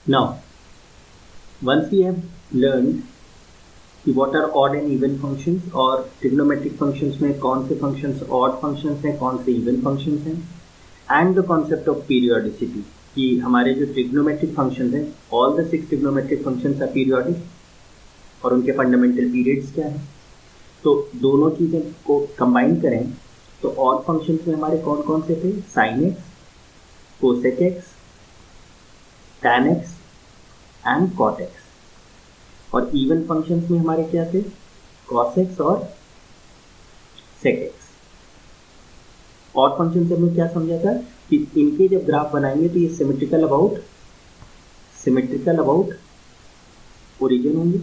Now, once we have learned कि what are odd and even functions और trigonometric functions में कौन से functions odd functions हैं, कौन से even functions हैं, and the concept of periodicity कि हमारे जो trigonometric functions हैं, all the 6 trigonometric functions are periodic और उनके fundamental periods क्या हैं. तो दोनों चीज़ें को कंबाइन करें तो odd functions में हमारे कौन कौन से थे? sin x, cosec x, tan x and cot x. और इवन फंक्शंस में हमारे क्या थे? cos x और sec x. और फंक्शन से हमने क्या समझा था कि इनके जब ग्राफ बनाएंगे तो ये सिमेट्रिकल अबाउट ओरिजिन होंगे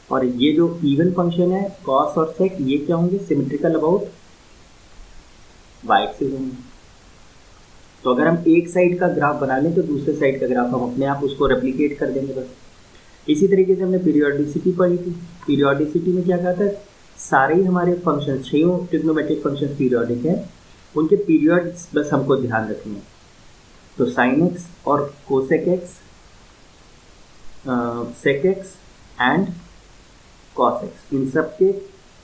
और ये जो इवन फंक्शन है cos और sec ये क्या होंगे? सिमेट्रिकल अबाउट y एक्सिस होंगे. तो अगर हम एक साइड का ग्राफ बना लें तो दूसरे साइड का ग्राफ हम अपने आप उसको रेप्लिकेट कर देंगे बस. इसी तरीके से हमने पीरियोडिसिटी पढ़ी थी. पीरियोडिसिटी में क्या कहा था? सारे ही हमारे फंक्शन, 6 ट्रिग्नोमेट्रिक फंक्शन पीरियोडिक हैं, उनके पीरियड्स बस हमको ध्यान रखने हैं. तो साइन एक्स और cosec x, sec x and cos x, इन सब के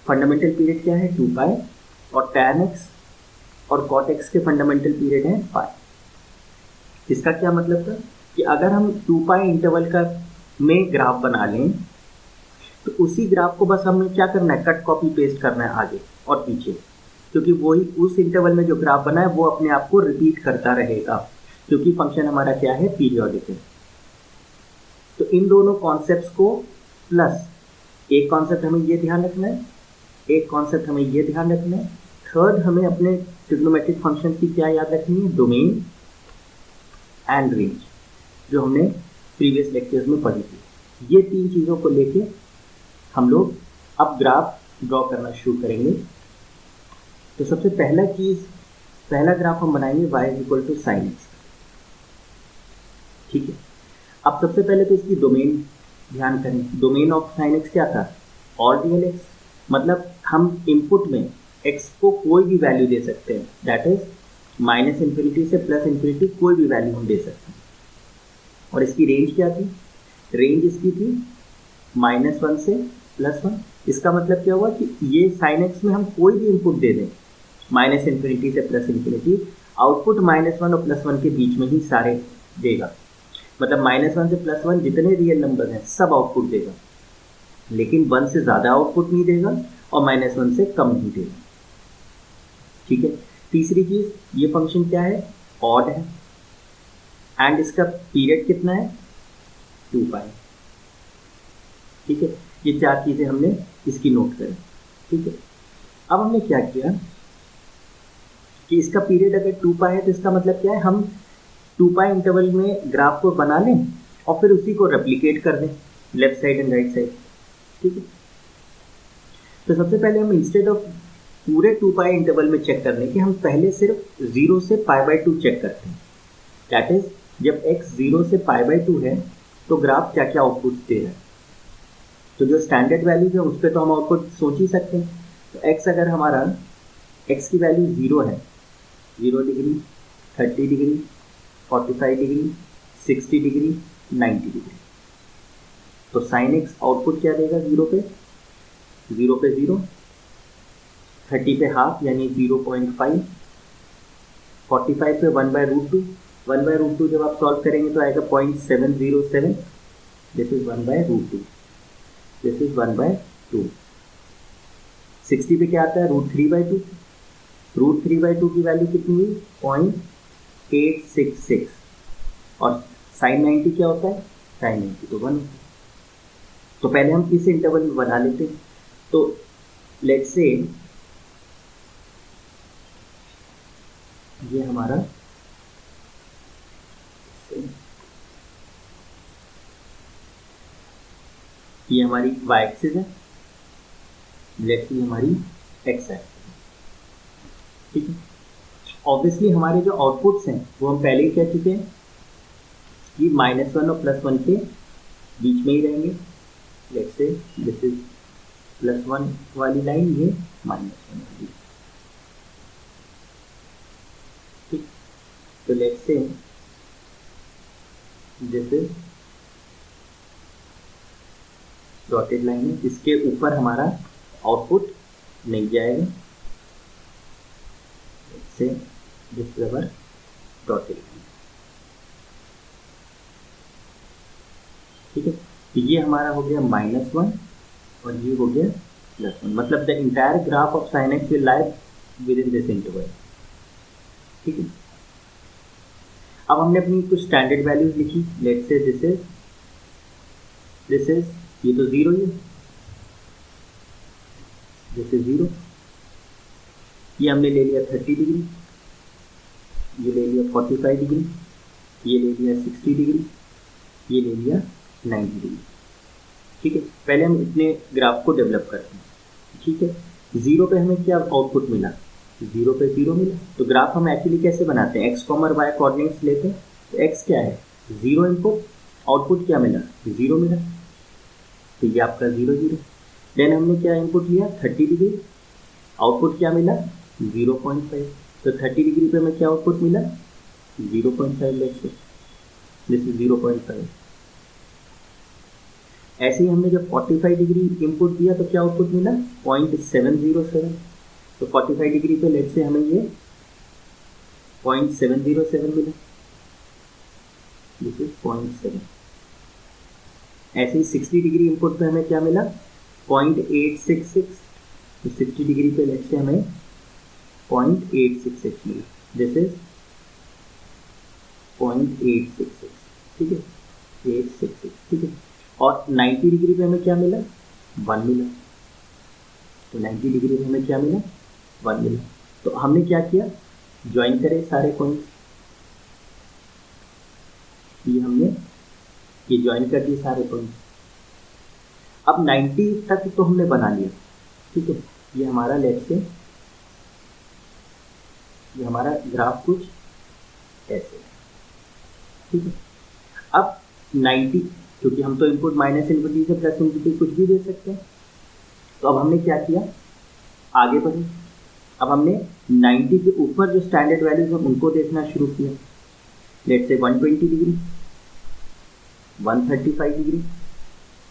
फंडामेंटल पीरियड क्या है? 2 पाई. और टैन एक्स और कॉट एक्स के फंडामेंटल पीरियड है पाई. इसका क्या मतलब था कि अगर हम 2 पाई इंटरवल का में ग्राफ बना लें तो उसी ग्राफ को बस हमें क्या करना है? कट कॉपी पेस्ट करना है आगे और पीछे, क्योंकि वही उस इंटरवल में जो ग्राफ बना है वो अपने आप को रिपीट करता रहेगा, क्योंकि फंक्शन हमारा क्या है? पीरियोडिक है. तो इन दोनों कॉन्सेप्ट्स को प्लस एक कॉन्सेप्ट हमें ये ध्यान रखना है, एक कॉन्सेप्ट हमें ये ध्यान रखना है. थर्ड, हमें अपने ट्रिग्नोमेट्रिक फंक्शन की क्या याद रखनी है? डोमेन एंड रेंज, जो हमने प्रीवियस लेक्चर्स में पढ़ी थी. ये 3 चीज़ों को लेके हम लोग अब ग्राफ ड्रॉ करना शुरू करेंगे. तो सबसे पहला ग्राफ हम बनाएंगे y = sin x. ठीक है. अब सबसे पहले तो इसकी डोमेन ध्यान करें. डोमेन ऑफ sin x क्या था? All real x. मतलब हम इनपुट में x को कोई भी वैल्यू दे सकते हैं, दैट इज -∞ से +∞, कोई भी वैल्यू हम दे सकते हैं. और इसकी रेंज क्या थी? रेंज इसकी थी -1 से +1. इसका मतलब क्या हुआ कि ये sin x में हम कोई भी इनपुट दे दें -∞ से +∞, आउटपुट -1 और +1 के बीच में ही सारे देगा. मतलब -1 से +1 जितने रियल नंबर हैं सब आउटपुट देगा, लेकिन 1 से ज़्यादा आउटपुट नहीं देगा और -1 से कम नहीं देगा. ठीक है. तीसरी चीज़, ये फंक्शन क्या है? ऑड है एंड इसका पीरियड कितना है? 2 पाई. ठीक है. ये 4 चीज़ें हमने इसकी नोट करें. ठीक है. अब हमने क्या किया कि इसका पीरियड अगर 2 पाई है तो इसका मतलब क्या है? हम 2 पाई इंटरवल में ग्राफ को बना लें और फिर उसी को रेप्लिकेट कर दें left side and right side. ठीक है. तो सबसे पहले हम इंस्टेड ऑफ पूरे 2 पाई इंटरवल में चेक करने के, हम पहले सिर्फ 0 से π/2 चेक करते हैं. दैट इज जब x 0 से π/2 है तो ग्राफ क्या क्या आउटपुट दे रहा है. तो जो स्टैंडर्ड वैल्यूज है उस पर तो हम आउटपुट सोच ही सकते हैं. तो x अगर हमारा x की वैल्यू 0 है, 0 degree, 30 degree, 45 degree, 60 degree, 90 degree, तो sin x आउटपुट क्या देगा? 0 पे 0, 30 पे हाफ यानी 0.5, 45 पे 1/√2. 1/√2 जब आप सॉल्व करेंगे तो आएगा 0.707. This is 1/√2. This is 1/2. 60 पे क्या आता है? √3/2. √3/2 की वैल्यू कितनी हुई? 0.866. और sin 90 क्या होता है? sin 90 तो 1 होता है. तो पहले हम इस इंटरवल में बना लेते हैं. तो लेट्स से ये हमारा ये हमारी y एक्सिस है, लेट्स ये हमारी x एक्सिस है. ठीक है. ऑब्वियसली हमारे जो आउटपुट्स हैं वो हम पहले ही कह चुके हैं कि -1 और +1 के बीच में ही रहेंगे. लेट्स से दिस इज +1 वाली लाइन, ये -1 वाली. ठीक. तो let's say this is dotted line है, इसके ऊपर हमारा आउटपुट नहीं जाएगा, से this is our dotted line. ठीक है, तो ये हमारा हो गया -1 और ये हो गया +1, मतलब the entire graph of sin x will lie with in this interval. ठीक है, अब हमने अपनी कुछ स्टैंडर्ड वैल्यूज लिखी। लेट्स से दिस इज ये तो 0 ही है, दिस इज 0। ये हमने ले लिया 30 डिग्री, ये ले लिया 45 डिग्री, ये ले लिया 60 डिग्री, ये ले लिया 90 डिग्री। ठीक है, पहले हम इतने ग्राफ को डेवलप करते हैं। ठीक है, 0 पे हमें क्या आउटपुट मिला, 0 पे 0 मिला। तो ग्राफ हम एक्चुअली कैसे बनाते हैं, x और y कोऑर्डिनेट्स लेते हैं। तो x क्या है, 0 इनपुट, आउटपुट क्या मिला, 0 मिला, तो ये आपका 0 0। देन हमने क्या इनपुट लिया, 30 डिग्री, आउटपुट क्या मिला, 0.5। तो 30 डिग्री पे हमें क्या आउटपुट मिला, 0.5, लेट्स से दिस इज 0.5। ऐसे ही हमने जब 45 डिग्री इनपुट दिया तो क्या आउटपुट मिला, 0.707। तो 45 डिग्री पे लेट से हमें ये 0.707 मिला, दिस इज 0.7। ऐसे ही 60 डिग्री इनपुट पे हमें क्या मिला, 0.866। तो 60 डिग्री पे लेट से हमें 0.866 मिला, दिस इज 0.866। ठीक है, 866। ठीक है, और 90 डिग्री पे हमें क्या मिला, 1 मिला। तो 90 डिग्री पे हमें क्या मिला, 1 मिला। तो हमने क्या किया, ज्वाइन करे सारे पॉइंट, ये हमने ये ज्वाइन कर दिए सारे पॉइंट। अब 90 तक तो हमने बना लिया। ठीक है, ये हमारा लेट से ये हमारा ग्राफ कुछ ऐसे है। ठीक है, अब 90, क्योंकि हम तो इनपुट माइनस इनपुट से प्लस इनपुट कुछ भी दे सकते हैं, तो अब हमने क्या किया, आगे बढ़े। अब हमने 90 के ऊपर जो स्टैंडर्ड वैल्यूज हैं उनको देखना शुरू किया। Let's say 120 degree, 135 degree,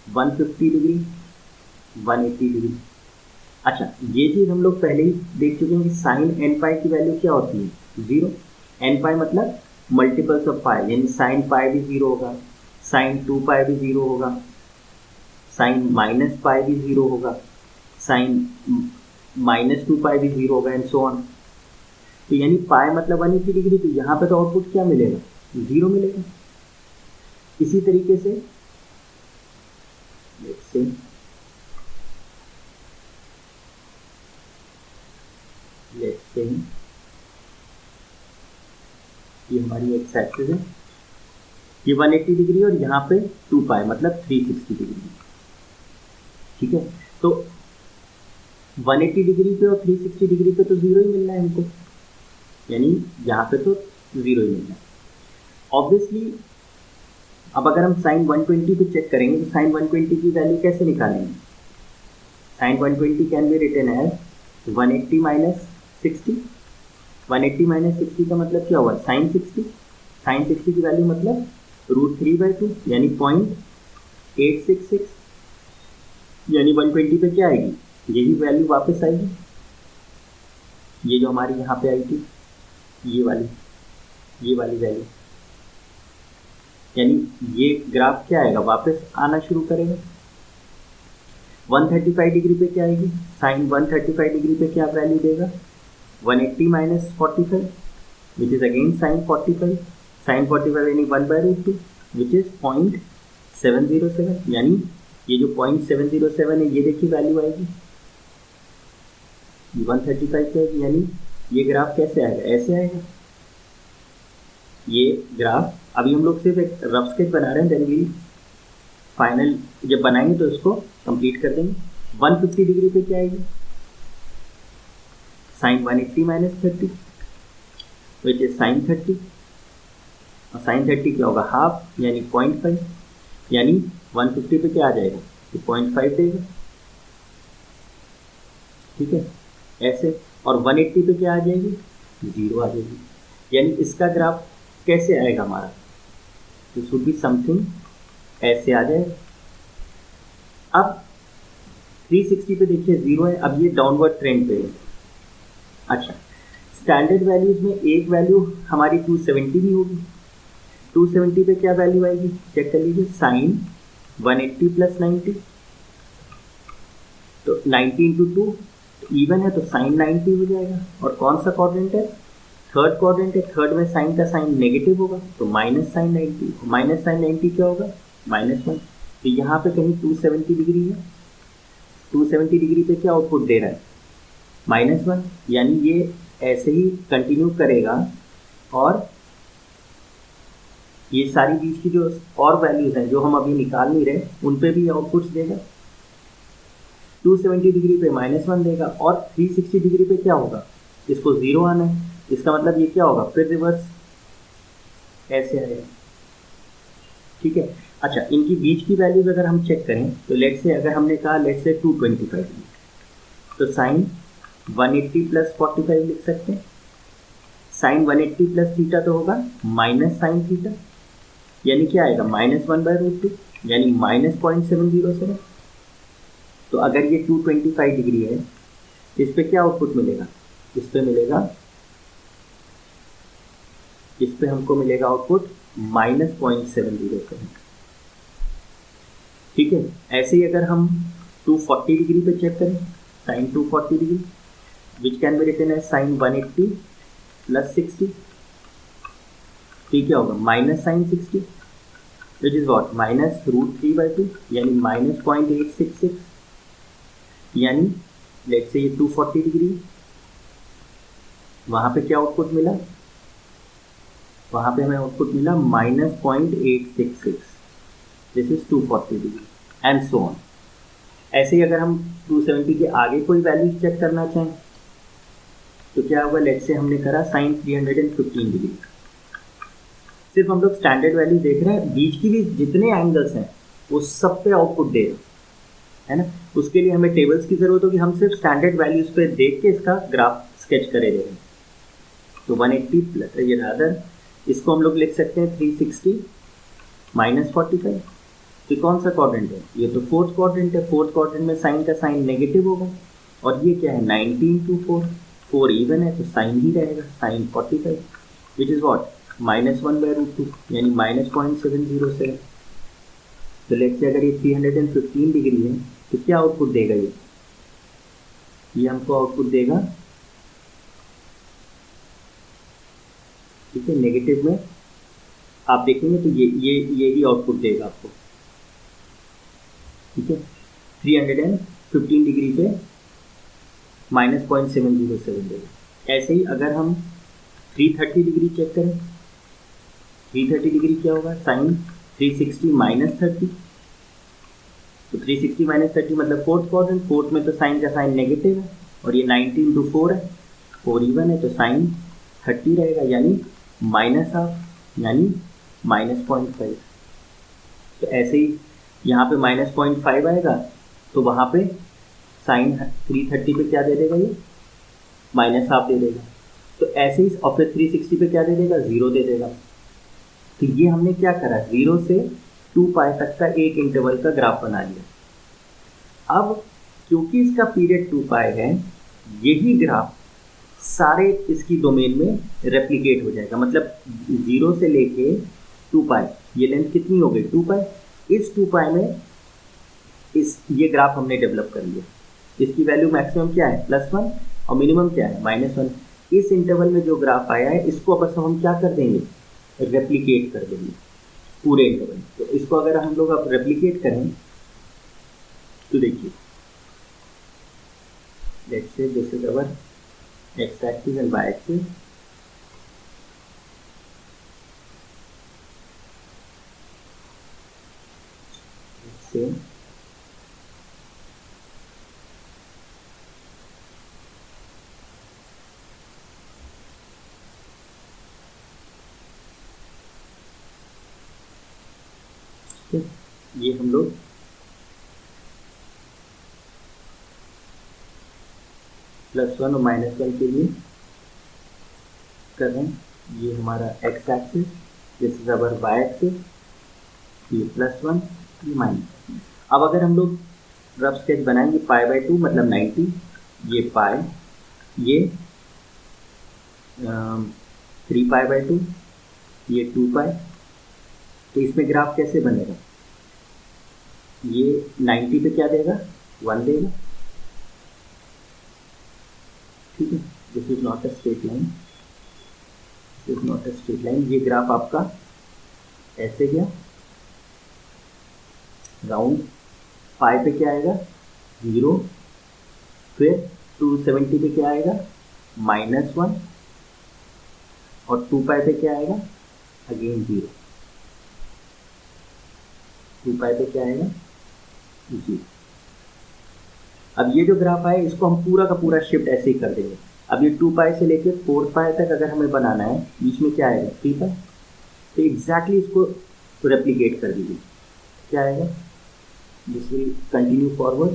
150 degree, 180 degree. अच्छा, ये चीज़ हम लोग पहले ही देख चुके हैं कि साइन n पाई की वैल्यू क्या होती है, 0। n पाई मतलब मल्टीपल्स ऑफ पाई, यानी साइन पाई भी 0 होगा, साइन 2 पाई भी 0 होगा, साइन माइनस पाई भी 0 होगा, साइन -2 पाई भी 0 होगा, एंड सो ऑन। तो यानी पाई मतलब 180 डिग्री। तो यहाँ पे तो आउटपुट क्या मिलेगा, 0 मिलेगा। इसी तरीके से लेट्स से ये हमारी एक्स एक्सिस है, ये 180 डिग्री और यहाँ पे 2 पाई मतलब 360 डिग्री। ठीक है, तो 180 डिग्री पे और 360 डिग्री पे तो 0 ही मिलना है हमको, यानी यहाँ पे तो 0 ही मिलना है ऑब्वियसली। अब अगर हम साइन 120 पे चेक करेंगे तो साइन 120 की वैल्यू कैसे निकालेंगे, sine 120 can be written as 180 minus 60। 180 minus 60 का मतलब क्या हुआ, साइन 60। साइन 60 की वैल्यू मतलब √3/2 यानी 0.866, यानी 120 पे क्या आएगी, यही वैल्यू वापस आएगी, ये जो हमारी यहाँ पे आई थी ये वाली वैल्यू, यानी ये ग्राफ क्या आएगा, वापस आना शुरू करेगा। 135 डिग्री पे क्या आएगी, साइन 135 डिग्री पे क्या वैल्यू देगा, 180 minus 45 which is again sine 45, sine 45 यानी 1/√2 विच इज 0.707, यानी ये जो 0.707 है ये देखिए वैल्यू आएगी, 135 पे, यानी ये ग्राफ कैसे आएगा, ऐसे आएगा। ये ग्राफ अभी हम लोग सिर्फ एक रफ स्केच बना रहे हैं, देन वी फाइनल जब बनाएंगे तो इसको कंप्लीट कर देंगे। 150 डिग्री पे क्या आएगी, sine 180 minus 30 which is sine 30, और साइन 30 क्या होगा, हाफ यानी 0.5, यानी 150 पे क्या आ जाएगा, तो 0.5 देगा। ठीक है, ऐसे, और 180 पे क्या आ जाएगी, 0 आ जाएगी। यानी इसका ग्राफ कैसे आएगा हमारा, दिस वुड बी समथिंग ऐसे आ जाए। अब 360 पे देखिए 0 है, अब ये डाउनवर्ड ट्रेंड पे है। अच्छा, स्टैंडर्ड वैल्यूज में एक वैल्यू हमारी 270 भी होगी। 270 पे क्या वैल्यू आएगी चेक कर लीजिए, साइन 180 प्लस 90, तो 90 इंटू 2 इवन है तो साइन 90 हो जाएगा। और कौन सा क्वाड्रेंट है, थर्ड क्वाड्रेंट है, थर्ड में साइन का साइन नेगेटिव होगा तो माइनस साइन 90, माइनस साइन 90 क्या होगा -1। तो यहाँ पे कहीं 270 डिग्री है, 270 डिग्री पे क्या आउटपुट दे रहा है -1, यानी ये ऐसे ही कंटिन्यू करेगा और ये सारी बीच की जो और वैल्यूज हैं जो हम अभी निकाल नहीं रहे उन पे भी आउटपुट्स देगा। 270 डिग्री पे -1 देगा और 360 डिग्री पे क्या होगा, इसको 0 आना है। इसका मतलब ये क्या होगा, फिर रिवर्स ऐसे आएगा। ठीक है। अच्छा, इनकी बीच की वैल्यूज अगर हम चेक करें तो लेट से अगर हमने कहा लेट से 225 डिग्री, तो साइन 180 प्लस 45 लिख सकते हैं। साइन 180 प्लस थीटा तो होगा माइनस साइन थीटा, यानी क्या आएगा -1/√2 यानी -0.707। तो अगर ये 225 डिग्री है इस पे क्या आउटपुट मिलेगा, इस पे मिलेगा, इस पे हमको मिलेगा आउटपुट -0.707। ठीक है। ऐसे ही अगर हम 240 डिग्री पे चेक करें, sine 240 degree which can be written as sine 180 plus 60, ठीक क्या होगा minus sine 60 which is what -√3/2 यानी -0.866, यानी लेट से ये 240 डिग्री, वहां पे क्या आउटपुट मिला, वहां पे हमें आउटपुट मिला -0.866, this is 240 degree and so on. ऐसे ही अगर हम 270 के आगे कोई वैल्यूज चेक करना चाहें तो क्या होगा, लेट से हमने करा साइन 315 डिग्री, सिर्फ हम लोग स्टैंडर्ड वैल्यू देख रहे हैं, बीच की भी जितने एंगल्स हैं वो सब पे आउटपुट दे है ना। उसके लिए हमें टेबल्स की जरूरत होगी, हम सिर्फ स्टैंडर्ड वैल्यूज पे देख के इसका ग्राफ स्केच करे रहे। तो 180 प्लस ये रादर इसको हम लोग लिख सकते हैं 360 -45। तो कौन सा क्वाड्रेंट है, ये तो फोर्थ क्वाड्रेंट है, फोर्थ क्वाड्रेंट में साइन का साइन नेगेटिव होगा और ये क्या है 90 इंटू 4 इवन है तो साइन ही रहेगा, साइन 45 विच इज वॉट -1/√2 यानी -0.707। तो लेट से अगर ये 315 डिग्री है तो क्या आउटपुट देगा, ये हमको आउटपुट देगा, ठीक है, नेगेटिव में आप देखेंगे तो ये ही आउटपुट देगा आपको। ठीक है, 315 डिग्री पे -0.707 देगा। ऐसे ही अगर हम 330 डिग्री चेक करें, 330 डिग्री क्या होगा, साइन 360 -30, तो 360 -30 मतलब फोर्थ क्वाड्रेंट, फोर्थ में तो साइन का साइन नेगेटिव है और ये 90 इंटू 4 है, 4 इवन है तो साइन 30 रहेगा यानी -हाफ यानी -0.5। तो ऐसे ही यहाँ पे -0.5 आएगा तो वहाँ पे साइन 330 पे क्या दे देगा, ये -हाफ दे देगा। तो ऐसे ही और फिर 360 पे क्या दे देगा, 0 दे देगा। तो ये हमने क्या करा, 0 से 2π तक का एक इंटरवल का ग्राफ बना लिया। अब क्योंकि इसका पीरियड 2π है, यही ग्राफ सारे इसकी डोमेन में रेप्लिकेट हो जाएगा, मतलब 0 से लेके 2π, ये लेंथ कितनी हो गई 2π, इस 2π में ये ग्राफ हमने डेवलप कर लिया। इसकी वैल्यू मैक्सिमम क्या है +1 और मिनिमम क्या है -1। इस इंटरवल में जो ग्राफ आया है इसको बस हम क्या कर देंगे, रेप्लिकेट कर देंगे पूरे इंटरवल। तो इसको अगर हम लोग अब रेप्लिकेट करें तो देखिए, let's say this is our x axis and y axis। Same। ये हम लोग +1 और -1 के लिए कर रहे हैं। ये हमारा x axis, this is our y axis ये +1, ये -1। अब अगर हम लोग रफ स्केच बनाएंगे, π/2 मतलब 90, ये पाई, ये 3π/2, ये 2π। तो इसमें ग्राफ कैसे बनेगा? ये 90 पे क्या देगा? 1 देगा। ठीक है, this is not a straight line, this is not a straight line. ये ग्राफ आपका ऐसे गया राउंड, पाई पे क्या आएगा? 0, फिर 270 पे क्या आएगा? -1, और 2π पे क्या आएगा? अगेन 0। 2π पे क्या आएगा? 0। अब ये जो ग्राफ आए इसको हम पूरा का पूरा शिफ्ट ऐसे ही कर देंगे। अब ये 2π से लेके 4π तक अगर हमें बनाना है, बीच में क्या आएगा? 3π। तो एग्जैक्टली इसको रेप्लिकेट कर दीजिए। क्या आएगा? दिस विल कंटिन्यू फॉरवर्ड,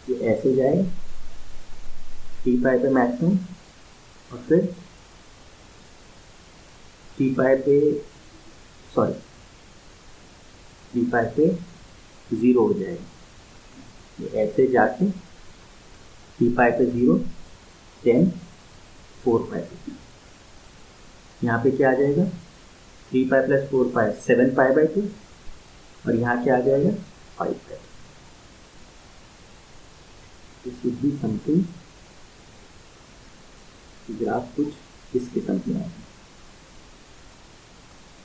ये ऐसे जाएगा 3π पे मैक्सिमम, और फिर 3π पे 0 हो जाएगा। ये ऐसे जाके 3π पे 0, 10, 4π पे। यहाँ पे क्या आ जाएगा? 3π + 4π 7π/2, और यहाँ क्या आ जाएगा? 5π। This would be something, graph कुछ इस किस्म की है।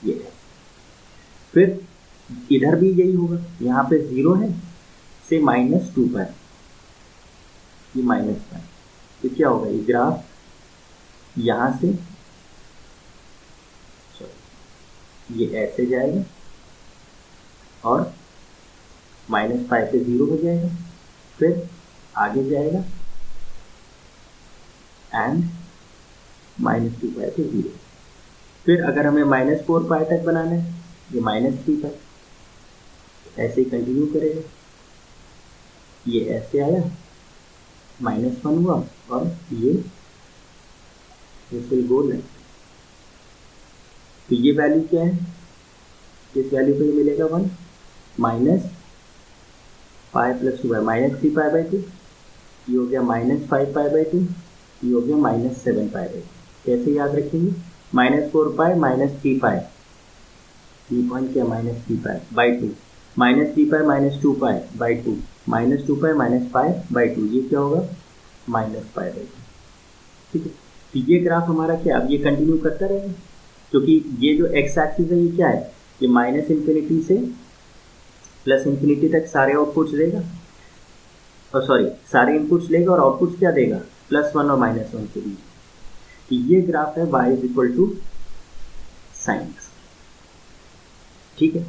ये है। फिर इधर भी यही होगा, यहाँ पे 0 है, से -2π, ये -π। तो क्या होगा? ये ग्राफ यहाँ से ये ऐसे जाएगा और -π पे 0 हो जाएगा, फिर आगे जाएगा एंड -2π पे 0। फिर अगर हमें -4π तक बनाना है, ये -3π, ऐसे ही कंटिन्यू करेगा। ये ऐसे आया, -1 हुआ, और ये विल गो लाइक। तो ये वैल्यू क्या है? इस वैल्यू पे मिलेगा 1, -π + 2π, -3π/2, ये हो गया -5π/2, ये हो गया -7π/2। कैसे याद रखेंगे? -4π -3π, ये पॉइंट क्या? -3π/2, -3π -2π/2, -2π -π/2, ये क्या होगा? -π/2। ठीक है, तो ये ग्राफ हमारा क्या? अब ये कंटिन्यू करता रहेगा, क्योंकि ये जो एक्स एक्सिस है ये क्या है? ये -∞ से +∞ तक सारे आउटपुट्स देगा, और सारे इनपुट्स लेगा, और आउटपुट्स क्या देगा? +1 और -1 के बीच। तो ये ग्राफ है y = sin x। ठीक है।